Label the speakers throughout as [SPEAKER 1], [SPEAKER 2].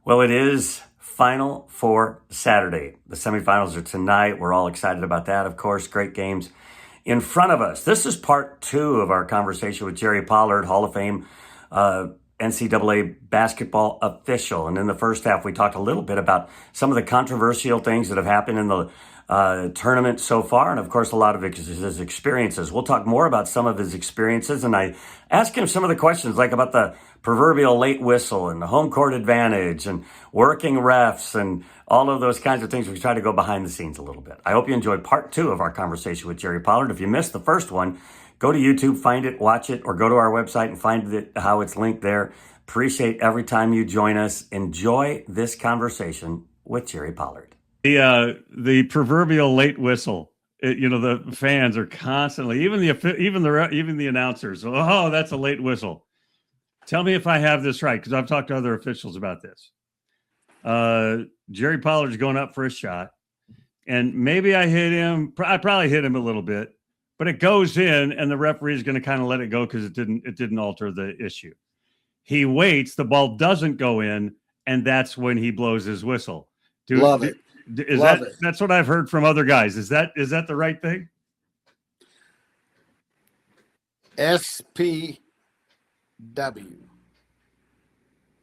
[SPEAKER 1] Well, it is Final Four Saturday. The semifinals are tonight. We're all excited about that, of course. Great games in front of us. This is part two of our conversation with Gerry Pollard, Hall of Fame NCAA basketball official. And in the first half, we talked a little bit about some of the controversial things that have happened in the tournament so far, and of course, a lot of his experiences. We'll talk more about some of his experiences, and I asked him some of the questions, like about the proverbial late whistle and the home court advantage and working refs and all of those kinds of things. We try to go behind the scenes a little bit. I hope you enjoyed part two of our conversation with Gerry Pollard. If you missed the first one, go to YouTube, find it, watch it, or go to our website and find it, how it's linked there. Appreciate every time you join us. Enjoy this conversation with Gerry Pollard. The proverbial late whistle. The fans are constantly, even the announcers. Oh, that's a late whistle. Tell me if I have this right, because I've talked to other officials about this. Gerry Pollard's going up for a shot, and maybe I hit him. I probably hit him a little bit, but it goes in, and the referee is going to kind of let it go because it didn't alter the issue. He waits, the ball doesn't go in, and that's when he blows his whistle.
[SPEAKER 2] Love it.
[SPEAKER 1] That's what I've heard from other guys. Is that the right thing?
[SPEAKER 2] SPW.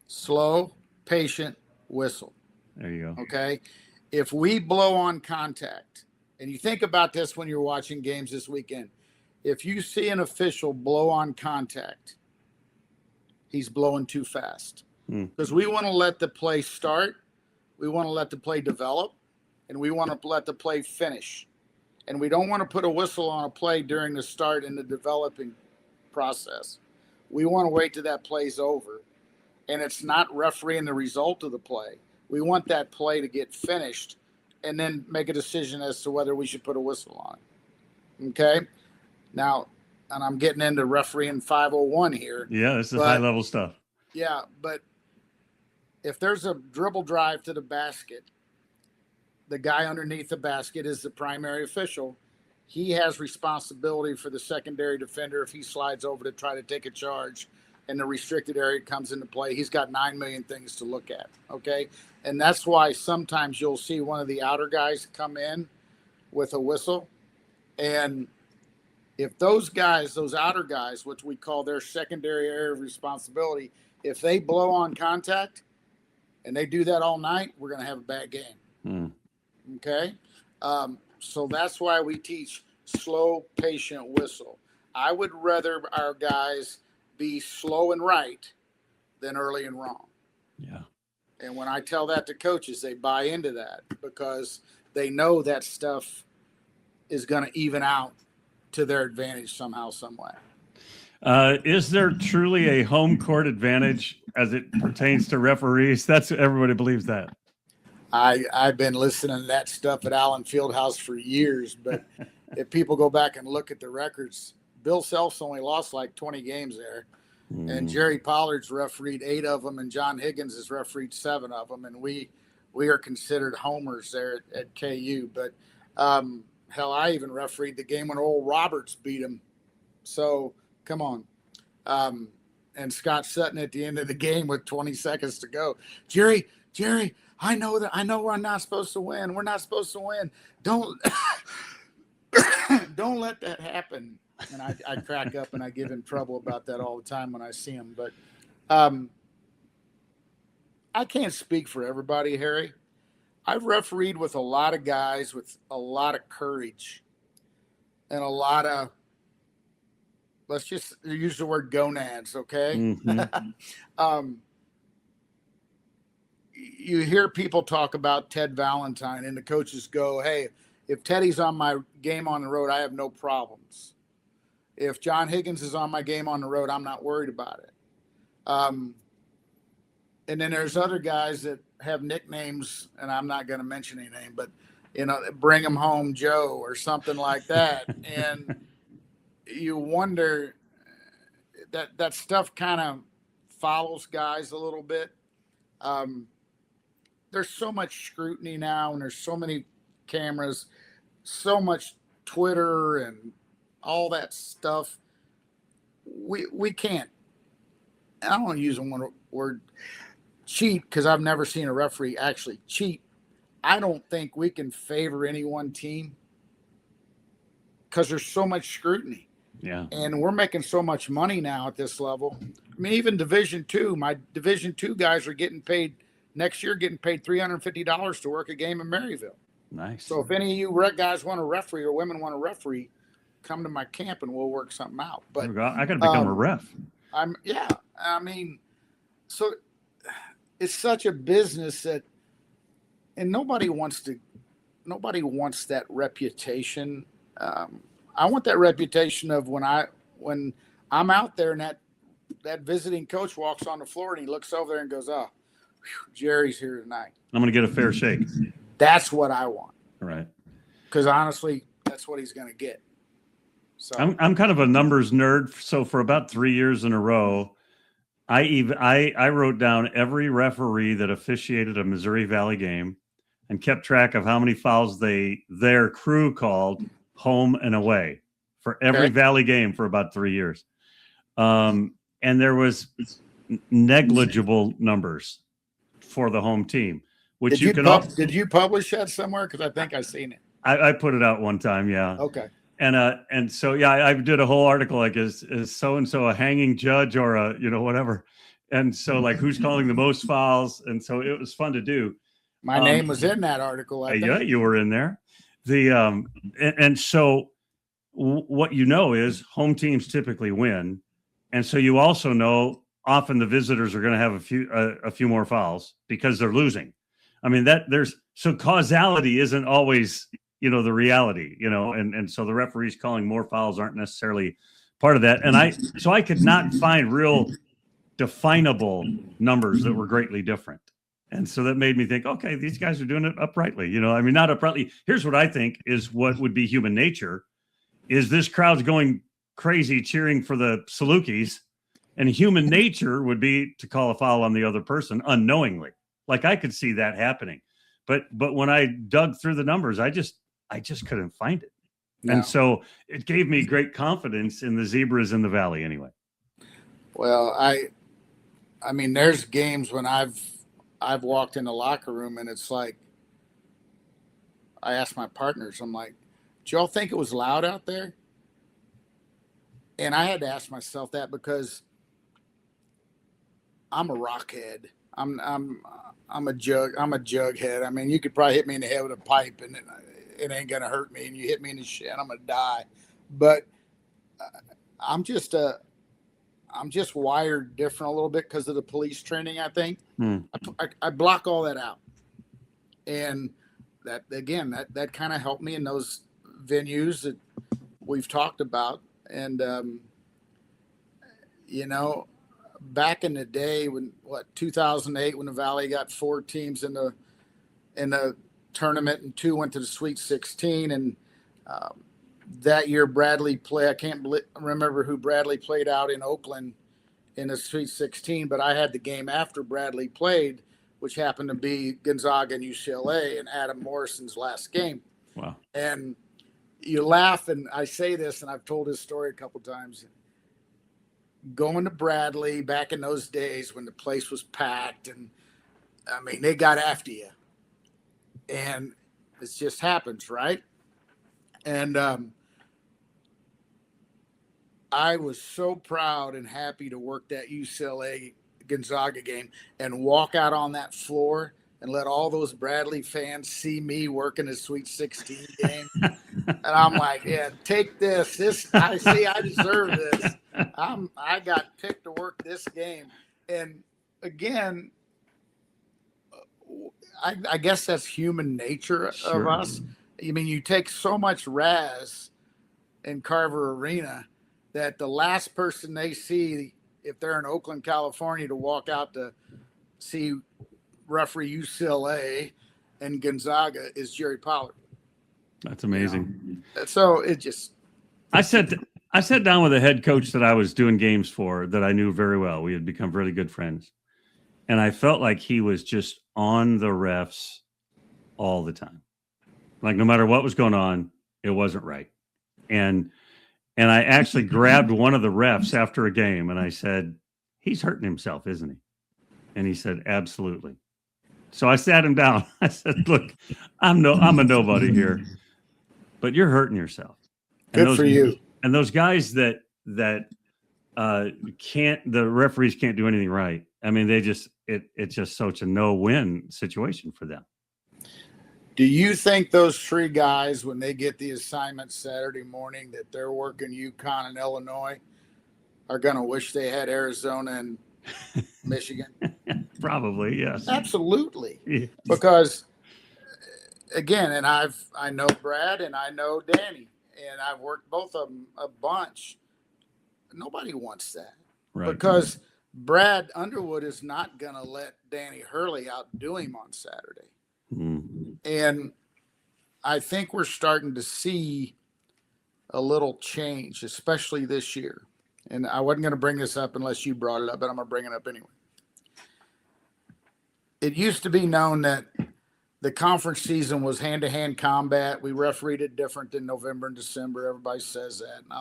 [SPEAKER 2] Slow, patient whistle.
[SPEAKER 1] There you go.
[SPEAKER 2] Okay. If we blow on contact, and you think about this when you're watching games this weekend, if you see an official blow on contact, he's blowing too fast. Because we want to let the play start. We want to let the play develop, and we want to let the play finish. And we don't want to put a whistle on a play during the start and the developing process. We want to wait till that play's over, and it's not refereeing the result of the play. We want that play to get finished and then make a decision as to whether we should put a whistle on it. Okay? Now, and I'm getting into refereeing 501 here.
[SPEAKER 1] Yeah, this is high-level stuff.
[SPEAKER 2] Yeah, but if there's a dribble drive to the basket, the guy underneath the basket is the primary official. He has responsibility for the secondary defender if he slides over to try to take a charge and the restricted area comes into play. He's got 9 million things to look at, okay? And that's why sometimes you'll see one of the outer guys come in with a whistle. And if those guys, those outer guys, which we call their secondary area of responsibility, if they blow on contact, and they do that all night, we're going to have a bad game. Okay? So that's why we teach slow, patient whistle. I would rather our guys be slow and right than early and wrong.
[SPEAKER 1] Yeah.
[SPEAKER 2] And when I tell that to coaches, they buy into that because they know that stuff is going to even out to their advantage somehow, some way.
[SPEAKER 1] Is there truly a home court advantage as it pertains to referees? That's everybody believes that.
[SPEAKER 2] I've been listening to that stuff at Allen Fieldhouse for years, but if people go back and look at the records, Bill Self's only lost like 20 games there, and Gerry Pollard's refereed 8 of them, and John Higgins has refereed 7 of them, and we are considered homers there at KU. But hell, I even refereed the game when Oral Roberts beat him. So come on. And Scott Sutton at the end of the game with 20 seconds to go. Gerry, I know we're not supposed to win. We're not supposed to win. Don't let that happen. And I crack up and I give him trouble about that all the time when I see him. But I can't speak for everybody, Harry. I've refereed with a lot of guys with a lot of courage and a lot of, let's just use the word gonads, okay? You hear people talk about Ted Valentine, and the coaches go, hey, if Teddy's on my game on the road, I have no problems. If John Higgins is on my game on the road, I'm not worried about it. And then there's other guys that have nicknames, and I'm not going to mention any name, but, bring them home Joe or something like that. And you wonder that stuff kind of follows guys a little bit. There's so much scrutiny now, and there's so many cameras, so much Twitter and all that stuff. We can't. I don't want to use one word. cheat, because I've never seen a referee actually cheat, I don't think we can favor any one team because there's so much scrutiny.
[SPEAKER 1] Yeah.
[SPEAKER 2] And we're making so much money now at this level. I mean, even Division II, my Division II guys are getting paid next year, getting paid $350 to work a game in Maryville.
[SPEAKER 1] Nice.
[SPEAKER 2] So if any of you guys want a referee or women want a referee, come to my camp and we'll work something out. But
[SPEAKER 1] I got to become a ref.
[SPEAKER 2] I mean, so it's such a business that, and nobody wants that reputation. I want that reputation of when I'm out there and that visiting coach walks on the floor and he looks over there and goes, "Oh, whew, Jerry's here tonight.
[SPEAKER 1] I'm going to get a fair shake."
[SPEAKER 2] That's what I want.
[SPEAKER 1] Right.
[SPEAKER 2] Because honestly, that's what he's going to get. So
[SPEAKER 1] I'm kind of a numbers nerd. So for about 3 years in a row, I wrote down every referee that officiated a Missouri Valley game and kept track of how many fouls their crew called home and away for every Valley game for about 3 years. And there was negligible numbers for the home team, which
[SPEAKER 2] did you publish that somewhere? Because I think I've seen it.
[SPEAKER 1] I put it out one time. Yeah.
[SPEAKER 2] Okay.
[SPEAKER 1] And so, yeah, I did a whole article like, is so-and-so a hanging judge or a, whatever. And so like, who's calling the most fouls? And so it was fun to do.
[SPEAKER 2] My name was in that article. I think.
[SPEAKER 1] Yeah, you were in there. And so what is home teams typically win. And so you also know often the visitors are going to have a few more fouls because they're losing. I mean, so causality isn't always, the reality, and so the referees calling more fouls aren't necessarily part of that. And I could not find real definable numbers that were greatly different. And so that made me think, okay, these guys are doing it uprightly. Not uprightly. Here's what I think is what would be human nature is this crowd's going crazy cheering for the Salukis, and human nature would be to call a foul on the other person unknowingly. Like I could see that happening. But when I dug through the numbers, I just couldn't find it. No. And so it gave me great confidence in the Zebras in the Valley anyway.
[SPEAKER 2] Well, I mean, there's games when I've walked in the locker room and it's like, I asked my partners, I'm like, do y'all think it was loud out there? And I had to ask myself that because I'm a rockhead. I'm a jughead. I mean, you could probably hit me in the head with a pipe and it ain't gonna hurt me. And you hit me in the shin, I'm gonna die. But I'm just wired different a little bit because of the police training. I think I block all that out, and that again that kind of helped me in those venues that we've talked about. And back in the day when 2008 when the Valley got 4 teams in the tournament and 2 went to the Sweet 16, and that year Bradley played. I can't remember who Bradley played out in Oakland in the Sweet 16, but I had the game after Bradley played, which happened to be Gonzaga and UCLA and Adam Morrison's last game.
[SPEAKER 1] Wow!
[SPEAKER 2] And you laugh, and I say this, and I've told this story a couple times. Going to Bradley back in those days when the place was packed, and I mean they got after you, and it just happens, right? And I was so proud and happy to work that UCLA Gonzaga game and walk out on that floor and let all those Bradley fans see me working a Sweet 16 game. And I'm like, yeah, take this. I deserve this. I got picked to work this game. And again, I guess that's human nature of us. I mean, you take so much razz in Carver Arena that the last person they see, if they're in Oakland, California, to walk out to see referee UCLA and Gonzaga is Gerry Pollard.
[SPEAKER 1] That's amazing.
[SPEAKER 2] So it just.
[SPEAKER 1] I sat down with a head coach that I was doing games for that I knew very well. We had become really good friends. And I felt like he was just on the refs all the time. Like no matter what was going on, it wasn't right. And I actually grabbed one of the refs after a game and I said, he's hurting himself, isn't he? And he said, absolutely. So I sat him down. I said, look, I'm a nobody here, but you're hurting yourself. And
[SPEAKER 2] Good for you.
[SPEAKER 1] And those guys that the referees can't do anything right. I mean, it's just such a no-win situation for them.
[SPEAKER 2] Do you think those three guys, when they get the assignment Saturday morning that they're working UConn and Illinois, are going to wish they had Arizona and Michigan?
[SPEAKER 1] Probably, yes.
[SPEAKER 2] Absolutely.
[SPEAKER 1] Yes.
[SPEAKER 2] Because, again, and I know Brad and I know Danny, and I've worked both of them a bunch. Nobody wants that.
[SPEAKER 1] Right.
[SPEAKER 2] Because Brad Underwood is not going to let Danny Hurley outdo him on Saturday.
[SPEAKER 1] Mm.
[SPEAKER 2] And I think we're starting to see a little change, especially this year. And I wasn't going to bring this up unless you brought it up, but I'm going to bring it up anyway. It used to be known that the conference season was hand-to-hand combat. We refereed it different than November and December. Everybody says that. And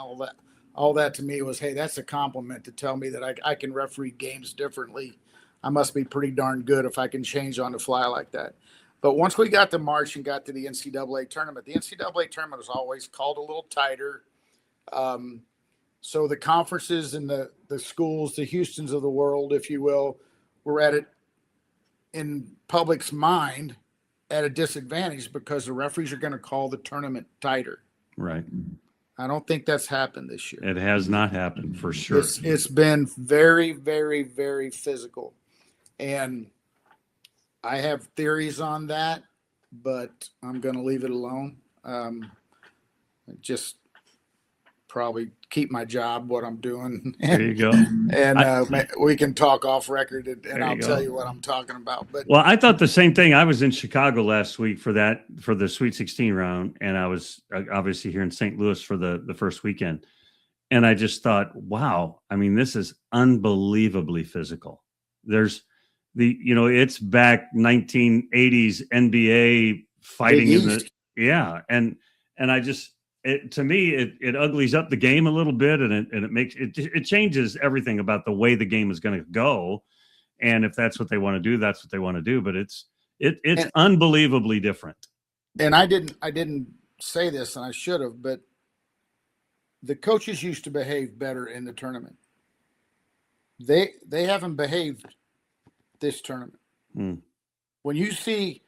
[SPEAKER 2] all that to me was, hey, that's a compliment to tell me that I can referee games differently. I must be pretty darn good if I can change on the fly like that. But once we got to March and got to the NCAA tournament, the NCAA tournament was always called a little tighter. So the conferences and the schools, the Houstons of the world, if you will, were at it in public's mind at a disadvantage because the referees are going to call the tournament tighter.
[SPEAKER 1] Right.
[SPEAKER 2] I don't think that's happened this year.
[SPEAKER 1] It has not happened for sure.
[SPEAKER 2] It's been very, very, very physical. And I have theories on that, but I'm going to leave it alone. Just probably keep my job, what I'm doing.
[SPEAKER 1] There you go.
[SPEAKER 2] And we can talk off record, and I'll tell you what I'm talking about. But
[SPEAKER 1] well, I thought the same thing. I was in Chicago last week for the Sweet 16 round, and I was obviously here in St. Louis for the first weekend. And I just thought, wow, I mean, this is unbelievably physical. There's it's back 1980s NBA fighting and I just, to me, it uglies up the game a little bit, and it makes it changes everything about the way the game is going to go. And if that's what they want to do, that's what they want to do. But it's unbelievably different.
[SPEAKER 2] And I didn't say this, and I should have, but the coaches used to behave better in the tournament. They haven't behaved this tournament. When you see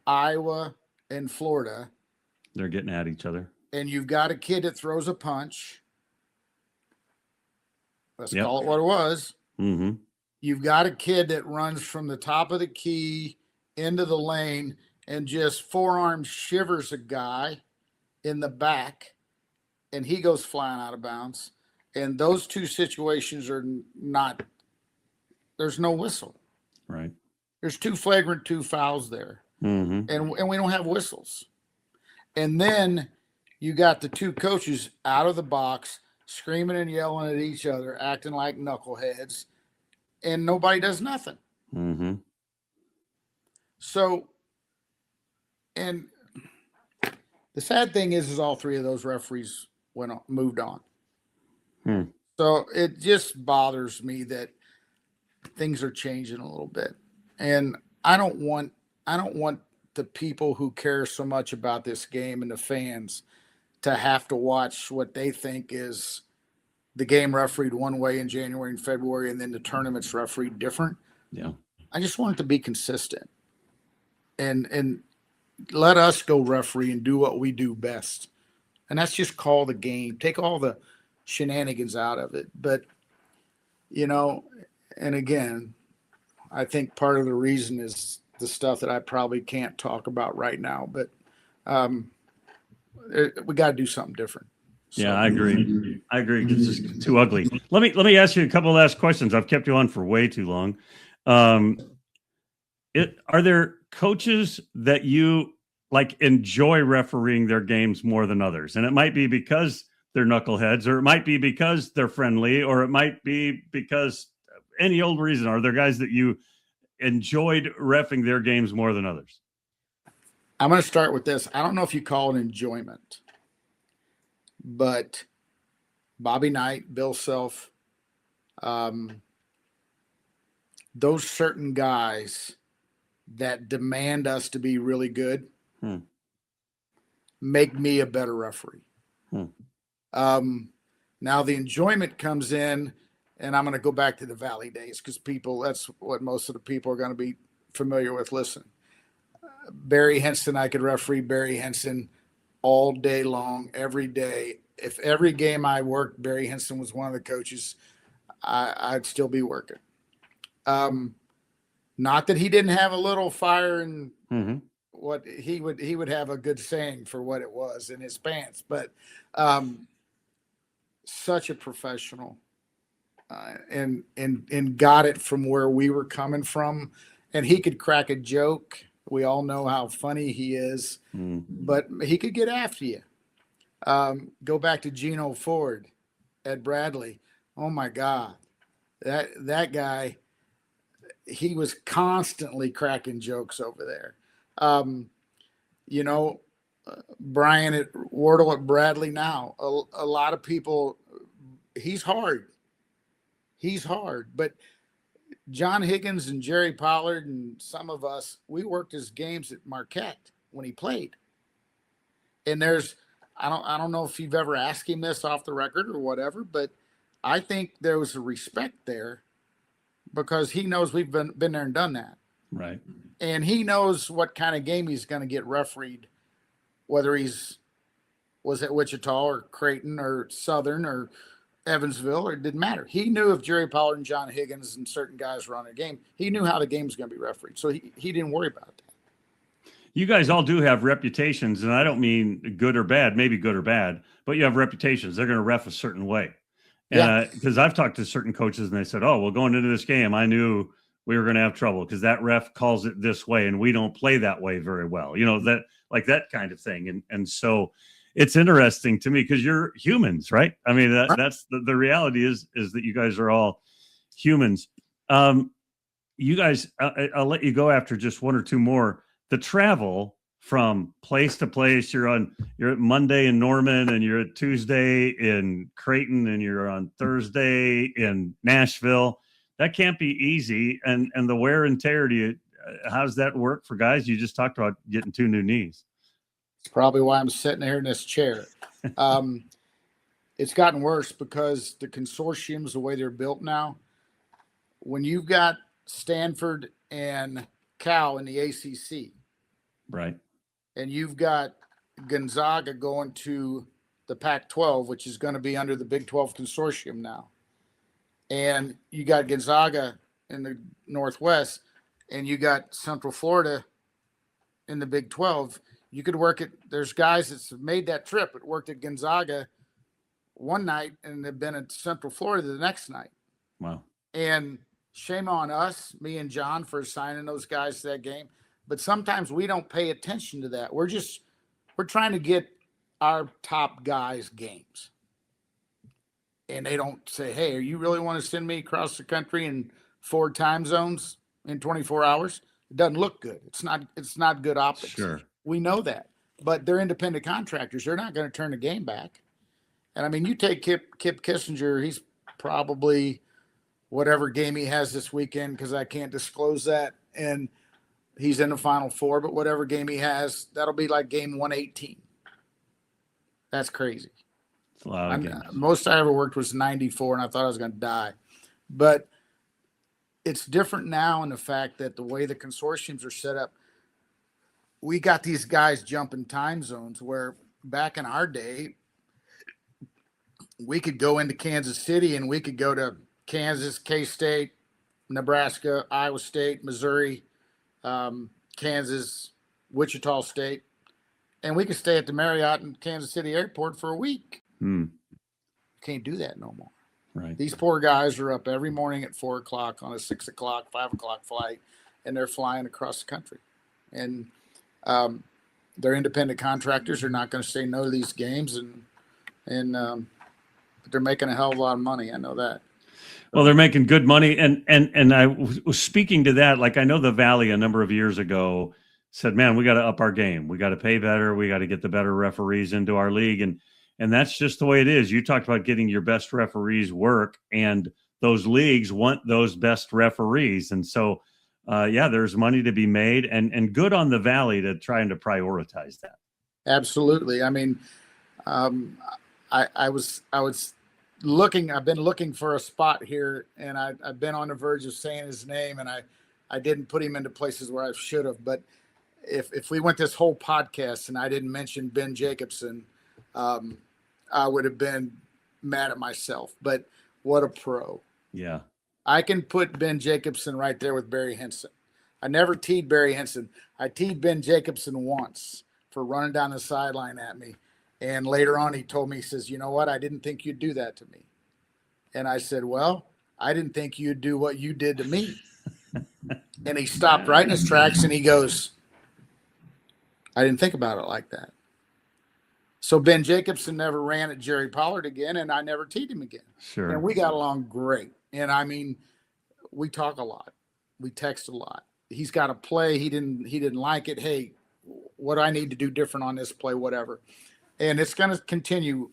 [SPEAKER 2] Iowa and Florida,
[SPEAKER 1] they're getting at each other.
[SPEAKER 2] And you've got a kid that throws a punch. Let's call it what it was.
[SPEAKER 1] Mm-hmm.
[SPEAKER 2] You've got a kid that runs from the top of the key into the lane and just forearm shivers a guy in the back, and he goes flying out of bounds. And those two situations are not – there's no whistle.
[SPEAKER 1] Right.
[SPEAKER 2] There's two fouls there.
[SPEAKER 1] Mm-hmm.
[SPEAKER 2] And we don't have whistles. And then – you got the two coaches out of the box, screaming and yelling at each other, acting like knuckleheads, and nobody does nothing.
[SPEAKER 1] Mm-hmm.
[SPEAKER 2] So, and the sad thing is all three of those referees moved on. So it just bothers me that things are changing a little bit, and I don't want the people who care so much about this game and the fans to have to watch what they think is the game refereed one way in January and February, and then the tournament's refereed different.
[SPEAKER 1] Yeah.
[SPEAKER 2] I just want it to be consistent and let us go referee and do what we do best. And that's just call the game, take all the shenanigans out of it. But, and again, I think part of the reason is the stuff that I probably can't talk about right now, but, we got to do something different. So.
[SPEAKER 1] Yeah, I agree. It's just too ugly. Let me ask you a couple of last questions. I've kept you on for way too long. Are there coaches that you enjoy refereeing their games more than others? And it might be because they're knuckleheads, or it might be because they're friendly, or it might be because any old reason. Are there guys that you enjoyed reffing their games more than others?
[SPEAKER 2] I'm going to start with this. I don't know if you call it enjoyment, but Bobby Knight, Bill Self, those certain guys that demand us to be really good make me a better referee. Now the enjoyment comes in, and I'm going to go back to the Valley days because that's what most of the people are going to be familiar with. Listen, Barry Henson, I could referee Barry Henson all day long, every day. If every game I worked, Barry Henson was one of the coaches, I'd still be working. Not that he didn't have a little fire and what he would have a good saying for what it was in his pants, but such a professional, and got it from where we were coming from, and he could crack a joke. We all know how funny he is, but he could get after you. Go back to Geno Ford at Bradley. Oh my God, that guy, he was constantly cracking jokes over there. Brian at Wardle at Bradley now, a lot of people, he's hard, but John Higgins and Gerry Pollard and some of us, we worked his games at Marquette when he played. And I don't know if you've ever asked him this off the record or whatever, but I think there was a respect there because he knows we've been there and done that.
[SPEAKER 3] Right.
[SPEAKER 2] And he knows what kind of game he's going to get refereed, whether was at Wichita or Creighton or Southern or Evansville, or it didn't matter. He knew if Gerry Pollard and John Higgins and certain guys were on a game, he knew how the game was going to be refereed. So he didn't worry about that.
[SPEAKER 3] You guys all do have reputations, and I don't mean good or bad, maybe good or bad, but you have reputations. They're going to ref a certain way. Because I've talked to certain coaches and they said, oh, well, going into this game, I knew we were going to have trouble because that ref calls it this way and we don't play that way very well. That kind of thing. And so it's interesting to me because you're humans, right? I mean, that's the reality is that you guys are all humans. You guys, I'll let you go after just one or two more. The travel from place to place, you're at Monday in Norman and you're at Tuesday in Creighton and you're on Thursday in Nashville. That can't be easy. And the wear and tear, how does that work for guys? You just talked about getting 2 new knees.
[SPEAKER 2] It's probably why I'm sitting here in this chair. It's gotten worse because the consortiums, the way they're built now, when you've got Stanford and Cal in the ACC,
[SPEAKER 3] right,
[SPEAKER 2] and you've got Gonzaga going to the Pac-12, which is going to be under the Big 12 consortium now, and you got Gonzaga in the Northwest, and you got Central Florida in the Big 12. You could work it. There's guys that's made that trip. It worked at Gonzaga one night and they've been at Central Florida the next night.
[SPEAKER 3] Wow.
[SPEAKER 2] And shame on us, me and John, for assigning those guys to that game. But sometimes we don't pay attention to that. We're trying to get our top guys games. And they don't say, hey, you really want to send me across the country in 4 time zones in 24 hours? It doesn't look good. It's not good optics.
[SPEAKER 3] Sure.
[SPEAKER 2] We know that, but they're independent contractors. They're not going to turn the game back. And I mean, you take Kip Kissinger, he's probably whatever game he has this weekend, because I can't disclose that. And he's in the Final Four, but whatever game he has, that'll be like game 118. That's crazy.
[SPEAKER 3] It's a lot of games.
[SPEAKER 2] Most I ever worked was 94, and I thought I was going to die. But it's different now in the fact that the way the consortiums are set up, we got these guys jumping time zones where back in our day, we could go into Kansas City and we could go to Kansas, K-State, Nebraska, Iowa State, Missouri, Kansas, Wichita State, and we could stay at the Marriott in Kansas City Airport for a week. Can't do that no more.
[SPEAKER 3] Right.
[SPEAKER 2] These poor guys are up every morning at 4 o'clock on a 6 o'clock, 5 o'clock flight, and they're flying across the country. And they're independent contractors. They're not going to say no to these games, and but they're making a hell of a lot of money. I know that.
[SPEAKER 3] Well, they're making good money, and I was speaking to that. Like, I know the Valley a number of years ago said, "Man, we got to up our game. We got to pay better. We got to get the better referees into our league," and that's just the way it is. You talked about getting your best referees work, and those leagues want those best referees. And so, yeah, there's money to be made, and good on the Valley to trying to prioritize that.
[SPEAKER 2] Absolutely. I mean, I was looking. I've been looking for a spot here, and I've been on the verge of saying his name, and I didn't put him into places where I should have. But if we went this whole podcast and I didn't mention Ben Jacobson, I would have been mad at myself. But what a pro!
[SPEAKER 3] Yeah,
[SPEAKER 2] I can put Ben Jacobson right there with Barry Henson. I never teed Barry Henson. I teed Ben Jacobson once for running down the sideline at me. And later on, he told me, he says, you know what? I didn't think you'd do that to me. And I said, well, I didn't think you'd do what you did to me. And he stopped right in his tracks and he goes, I didn't think about it like that. So Ben Jacobson never ran at Gerry Pollard again, and I never teed him again.
[SPEAKER 3] sure.
[SPEAKER 2] And we got along great. And I mean, we talk a lot. We text a lot. He's got a play. He didn't like it. Hey, what do I need to do different on this play, whatever. And it's going to continue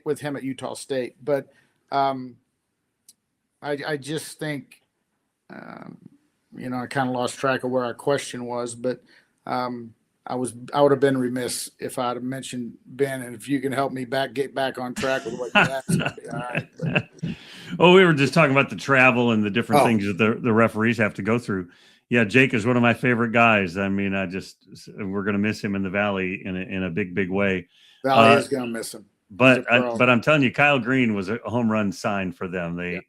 [SPEAKER 2] with him at Utah State. But I just think, I kind of lost track of where our question was, but I would have been remiss if I'd have mentioned Ben. And if you can help me get back on track with what you asked, that'd be all right. But,
[SPEAKER 3] oh, we were just talking about the travel and the different things that the referees have to go through. Yeah, Jake is one of my favorite guys. I mean, we're going to miss him in the Valley in a big, big way.
[SPEAKER 2] Valley is going to miss him.
[SPEAKER 3] But I'm telling you, Kyle Green was a home run sign for them. They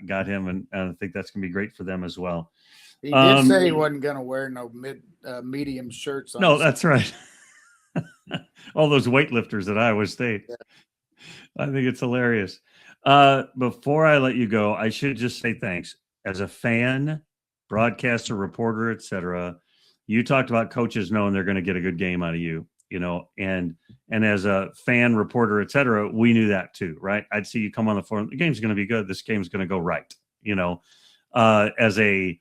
[SPEAKER 3] got him, and I think that's going to be great for them as well.
[SPEAKER 2] He did say he wasn't going to wear no medium shirts.
[SPEAKER 3] No, that's right. All those weightlifters at Iowa State. Yeah. I think it's hilarious. Before I let you go, I should just say thanks. As a fan, broadcaster, reporter, etc., you talked about coaches knowing they're going to get a good game out of you, and as a fan, reporter, etc., we knew that too, right? I'd see you come on the floor. The game's going to be good. This game's going to go right. As a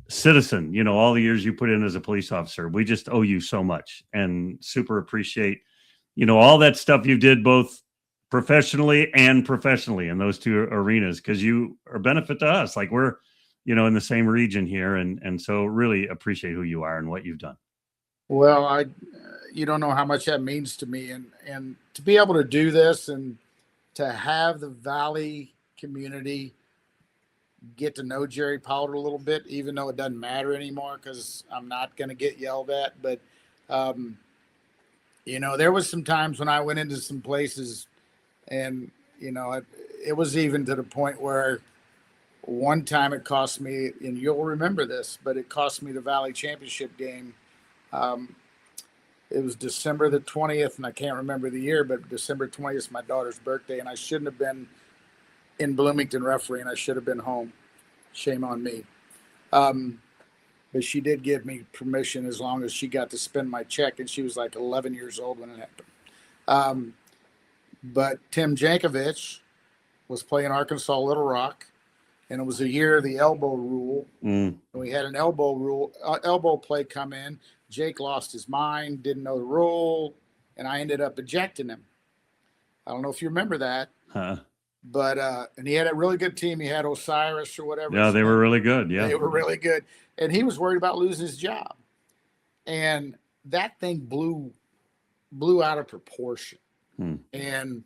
[SPEAKER 3] citizen, all the years you put in as a police officer, we just owe you so much and super appreciate, all that stuff you did both professionally in those two arenas, because you are a benefit to us. Like we're, in the same region here. And so really appreciate who you are and what you've done.
[SPEAKER 2] Well, you don't know how much that means to me, and to be able to do this and to have the Valley community get to know Gerry Pollard a little bit, even though it doesn't matter anymore because I'm not going to get yelled at. But, there was some times when I went into some places and, it was even to the point where one time it cost me, and you'll remember this, but it cost me the Valley Championship game. It was December the 20th, and I can't remember the year, but December 20th is my daughter's birthday, and I shouldn't have been in Bloomington refereeing. I should have been home. Shame on me. But she did give me permission as long as she got to spend my check, and she was like 11 years old when it happened. But Tim Jankovich was playing Arkansas Little Rock, and it was a year of the elbow rule. And we had an elbow play come in. Jake lost his mind, didn't know the rule, and I ended up ejecting him. I don't know if you remember that. But and he had a really good team. He had Osiris or whatever.
[SPEAKER 3] Yeah, they were really good. Yeah,
[SPEAKER 2] they were really good. And he was worried about losing his job. And that thing blew out of proportion. And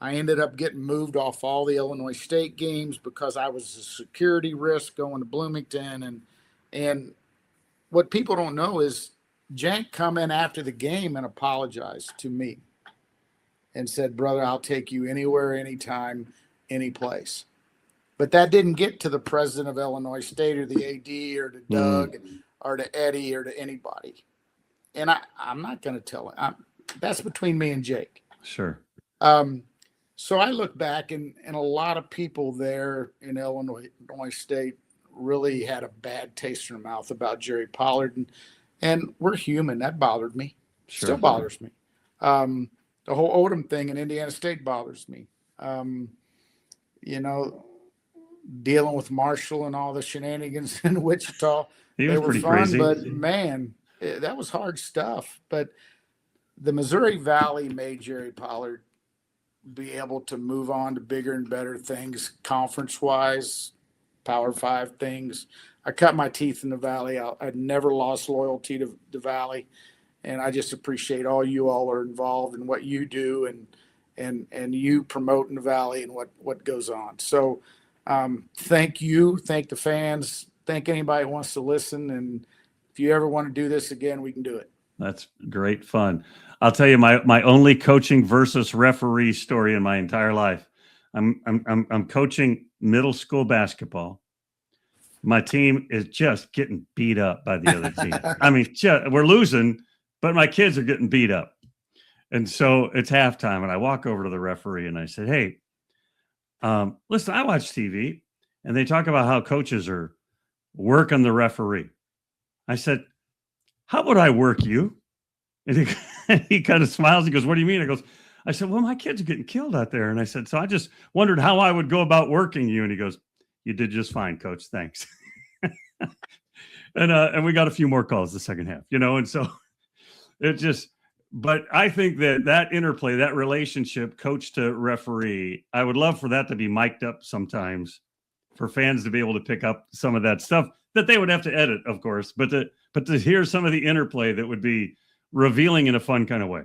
[SPEAKER 2] I ended up getting moved off all the Illinois State games because I was a security risk going to Bloomington. And what people don't know is Jank come in after the game and apologized to me and said, brother, I'll take you anywhere, anytime, any place. But that didn't get to the president of Illinois State or the AD or to Doug or to Eddie or to anybody. And I'm not going to tell him. That's between me and Jake.
[SPEAKER 3] Sure.
[SPEAKER 2] So I look back, and a lot of people there in Illinois State really had a bad taste in their mouth about Gerry Pollard. And we're human. That bothered me.
[SPEAKER 3] Sure.
[SPEAKER 2] Still bothers me. The whole Odom thing in Indiana State bothers me. Dealing with Marshall and all the shenanigans in Wichita.
[SPEAKER 3] He was pretty
[SPEAKER 2] fun,
[SPEAKER 3] crazy.
[SPEAKER 2] But, man, that was hard stuff. But the Missouri Valley made Gerry Pollard be able to move on to bigger and better things, conference-wise, Power 5 things. I cut my teeth in the Valley. I'd never lost loyalty to the Valley, and I just appreciate all you all are involved in what you do and you promoting the Valley and what goes on. So thank you, thank the fans, thank anybody who wants to listen, and if you ever want to do this again, we can do it.
[SPEAKER 3] That's great fun. I'll tell you my only coaching versus referee story in my entire life. I'm coaching middle school basketball. My team is just getting beat up by the other team. I mean, we're losing, but my kids are getting beat up. And so it's halftime, and I walk over to the referee and I said, "Hey, listen, I watch TV, and they talk about how coaches are working the referee." I said, "How about I work you?" And he kind of smiles. He goes, "What do you mean?" I said, "Well, my kids are getting killed out there." And I said, "So I just wondered how I would go about working you." And he goes, "You did just fine, coach. Thanks." And we got a few more calls the second half, and so it just, but I think that interplay, that relationship, coach to referee, I would love for that to be mic'd up sometimes for fans to be able to pick up some of that stuff that they would have to edit, of course, but to hear some of the interplay that would be revealing in a fun kind of way.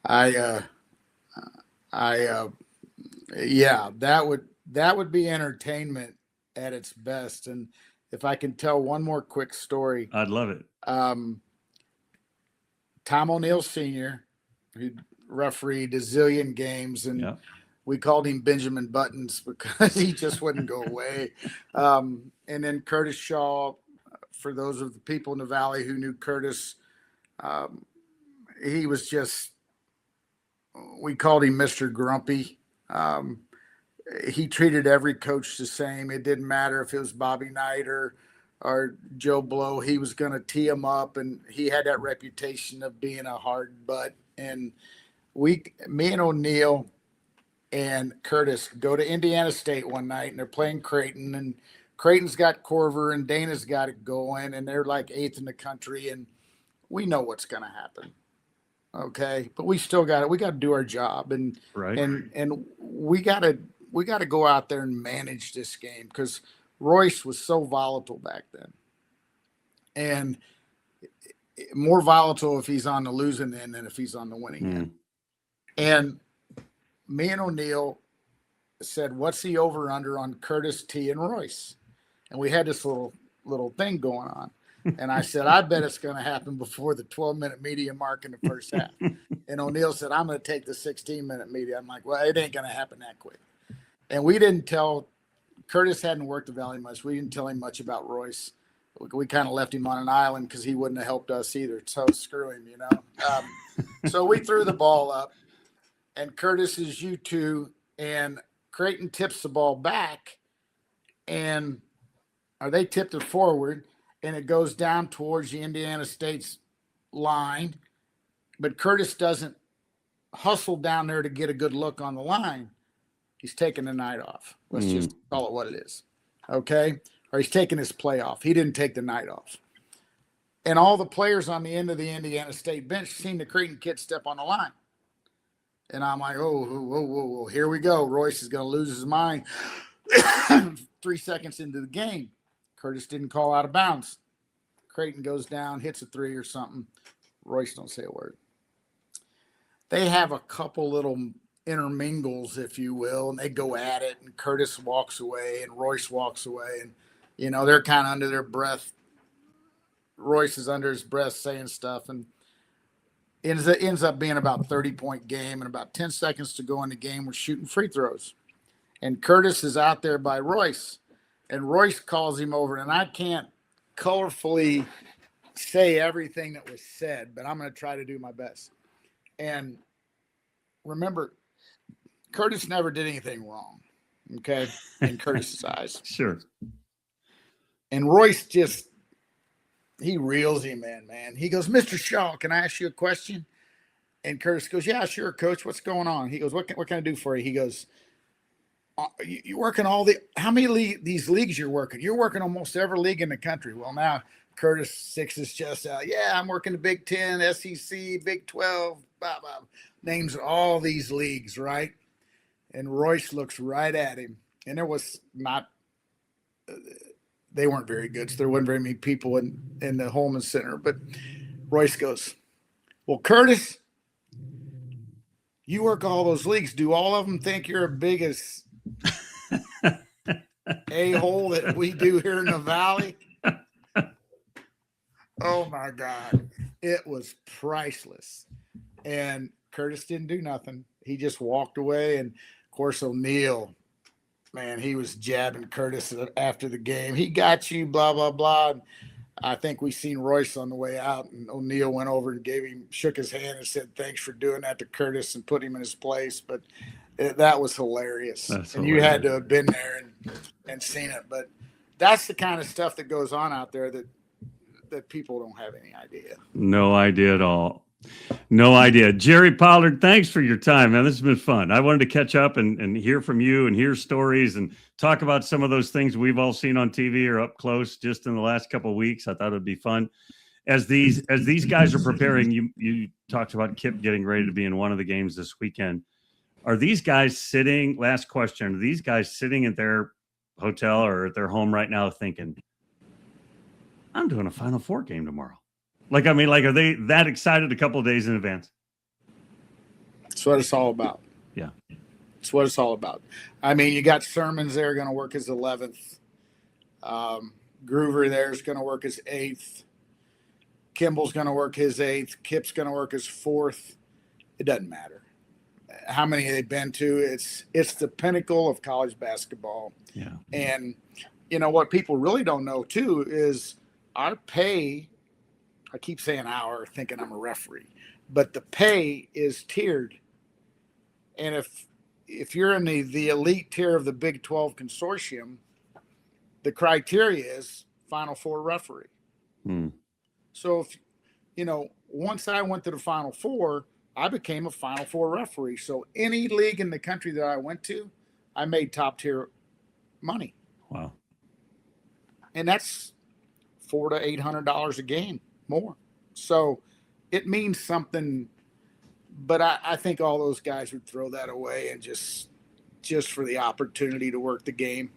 [SPEAKER 2] Yeah, that would be entertainment at its best. And if I can tell one more quick story,
[SPEAKER 3] I'd love it.
[SPEAKER 2] Tom O'Neill Sr., who refereed a zillion games, and we called him Benjamin Buttons because he just wouldn't go away. And then Curtis Shaw, for those of the people in the Valley who knew Curtis, he was just, we called him Mr. Grumpy. He treated every coach the same. It didn't matter if it was Bobby Knight or Joe Blow. He was going to tee him up, and he had that reputation of being a hard butt. And me and O'Neill and Curtis go to Indiana State one night, and they're playing Creighton, and Creighton's got Corver and Dana's got it going, and they're like 8th in the country, and we know what's going to happen. Okay, but we still got it. We got to do our job, and
[SPEAKER 3] right.
[SPEAKER 2] and we got to go out there and manage this game, because Royce was so volatile back then, and more volatile if he's on the losing end than if he's on the winning end. And me and O'Neill said, "What's the over under on Curtis, T, and Royce?" And we had this little thing going on. And I said, "I bet it's going to happen before the 12-minute media mark in the first half." And O'Neill said, "I'm going to take the 16-minute media." I'm like, "Well, it ain't going to happen that quick." And we didn't tell – Curtis hadn't worked the Valley much. We didn't tell him much about Royce. We kind of left him on an island because he wouldn't have helped us either. So screw him, So we threw the ball up, and Curtis is U2, and Creighton tips the ball back, or they tipped it forward, and it goes down towards the Indiana State's line. But Curtis doesn't hustle down there to get a good look on the line. He's taking the night off. Let's just call it what it is. Okay? Or he's taking his play off. He didn't take the night off. And all the players on the end of the Indiana State bench seen the Creighton kid step on the line. And I'm like, whoa, here we go. Royce is going to lose his mind 3 seconds into the game. Curtis didn't call out of bounds. Creighton goes down, hits a three or something. Royce don't say a word. They have a couple little intermingles, if you will, and they go at it, and Curtis walks away and Royce walks away, and they're kind of under their breath. Royce is under his breath saying stuff, and it ends up being about a 30-point game, and about 10 seconds to go in the game, we're shooting free throws, and Curtis is out there by Royce, and Royce calls him over, and I can't colorfully say everything that was said, but I'm going to try to do my best. And remember, Curtis never did anything wrong, okay, in Curtis's eyes.
[SPEAKER 3] Sure.
[SPEAKER 2] And Royce he reels him in, man. He goes, "Mr. Shaw, can I ask you a question?" And Curtis goes, "Yeah, sure, Coach. What's going on?" He goes, what can I do for you?" He goes, "You're working how many these leagues you're working? You're working almost every league in the country." Well, now Curtis sticks his chest out. Yeah, I'm working the Big 10, SEC, Big 12, blah, blah. Names all these leagues, right? And Royce looks right at him. And there was not they weren't very good, so there wasn't very many people in the Holman Center. But Royce goes, well, Curtis, you work all those leagues. Do all of them think you're as big as a-hole that we do here in the Valley? Oh, my God. It was priceless. And Curtis didn't do nothing. He just walked away. And, of course, O'Neal, man, he was jabbing Curtis after the game. He got you, blah, blah, blah. And I think we seen Royce on the way out, and O'Neal went over and shook his hand and said, thanks for doing that to Curtis and put him in his place. But that was hilarious. You had to have been there and seen it. But that's the kind of stuff that goes on out there that people don't have any idea.
[SPEAKER 3] No idea at all. No idea. Gerry Pollard, thanks for your time, man. This has been fun. I wanted to catch up and hear from you and hear stories and talk about some of those things we've all seen on TV or up close just in the last couple of weeks. I thought it'd be fun. As these guys are preparing, you talked about Kip getting ready to be in one of the games this weekend. Are these guys sitting, last question, are these guys sitting at their hotel or at their home right now thinking, I'm doing a Final Four game tomorrow? Are they that excited a couple of days in advance?
[SPEAKER 2] That's what it's all about.
[SPEAKER 3] Yeah.
[SPEAKER 2] That's what it's all about. I mean, you got Sermons there going to work his 11th. Groover there is going to work his 8th. Kimball's going to work his 8th. Kip's going to work his 4th. It doesn't matter how many they've been to. It's the pinnacle of college basketball.
[SPEAKER 3] Yeah.
[SPEAKER 2] And, you know, what people really don't know, too, is our pay – I keep saying our, thinking I'm a referee, but the pay is tiered. And if you're in the elite tier of the Big 12 consortium, the criteria is Final Four referee. So once I went to the Final Four, I became a Final Four referee. So any league in the country that I went to, I made top tier money.
[SPEAKER 3] Wow.
[SPEAKER 2] And that's $400 to $800 a game. More. So it means something, but I think all those guys would throw that away and just for the opportunity to work the game.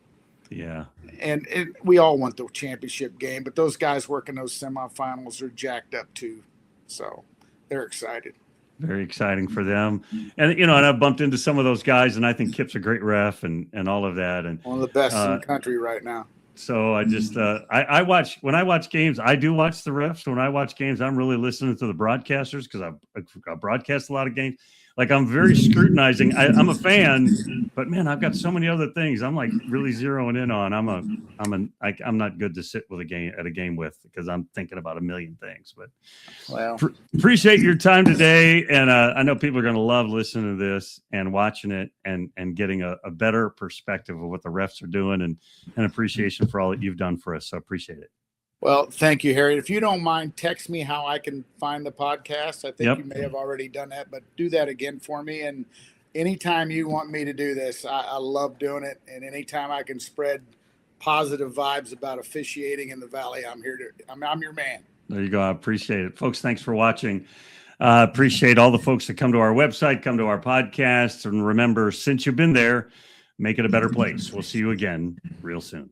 [SPEAKER 3] Yeah.
[SPEAKER 2] And we all want the championship game, but those guys working those semifinals are jacked up too. So they're excited.
[SPEAKER 3] Very exciting for them. And, and I've bumped into some of those guys, and I think Kip's a great ref and all of that. And
[SPEAKER 2] one of the best in the country right now.
[SPEAKER 3] So I just I watch, when I watch games, I do watch the refs. When I watch games, I'm really listening to the broadcasters because I broadcast a lot of games. Like, I'm very scrutinizing. I'm a fan, but man, I've got so many other things I'm like really zeroing in on. I'm not good to sit with a game with because I'm thinking about a million things. But appreciate your time today, and I know people are going to love listening to this and watching it and getting a better perspective of what the refs are doing and an appreciation for all that you've done for us. So appreciate it.
[SPEAKER 2] Well, thank you, Harry. If you don't mind, text me how I can find the podcast. I think you may have already done that, but do that again for me. And anytime you want me to do this, I love doing it. And anytime I can spread positive vibes about officiating in the Valley, I'm your man.
[SPEAKER 3] There you go. I appreciate it. Folks, thanks for watching. Appreciate all the folks that come to our website, come to our podcast. And remember, since you've been there, make it a better place. We'll see you again real soon.